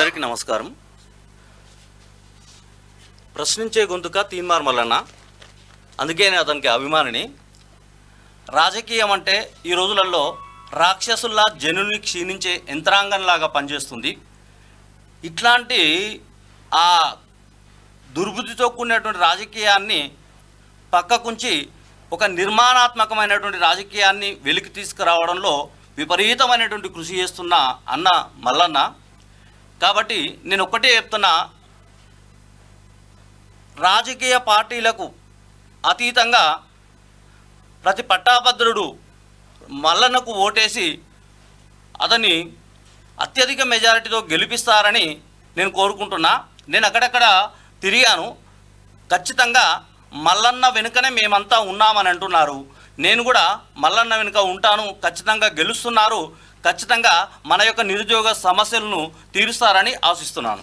అందరికీ నమస్కారం. ప్రశ్నించే గొంతుక తీన్మార్ మల్లన్న, అందుకే నేను అతనికి అభిమానిని. రాజకీయం అంటే ఈ రోజులలో రాక్షసుల్లా జనుల్ని క్షీణించే యంత్రాంగంలాగా పనిచేస్తుంది. ఇట్లాంటి ఆ దుర్బుద్ధితో కూడినటువంటి రాజకీయాన్ని పక్కకుంచి ఒక నిర్మాణాత్మకమైనటువంటి రాజకీయాన్ని వెలికి తీసుకురావడంలో విపరీతమైనటువంటి కృషి చేస్తున్న అన్న మల్లన్న. కాబట్టి నేను ఒక్కటే చెప్తున్నా, రాజకీయ పార్టీలకు అతీతంగా ప్రతి పట్టాభద్రుడు మల్లన్నకు ఓటేసి అతన్ని అత్యధిక మెజారిటీతో గెలిపిస్తారని నేను కోరుకుంటున్నా. నేను అక్కడక్కడ తిరిగాను. ఖచ్చితంగా మల్లన్న వెనుకనే మేమంతా ఉన్నామని అంటున్నారు. నేను కూడా మల్లన్న వెనుక ఉంటాను. ఖచ్చితంగా గెలుస్తున్నారు. ఖచ్చితంగా మన యొక్క నిరుద్యోగ సమస్యలను తీరుస్తారని ఆశిస్తున్నాను.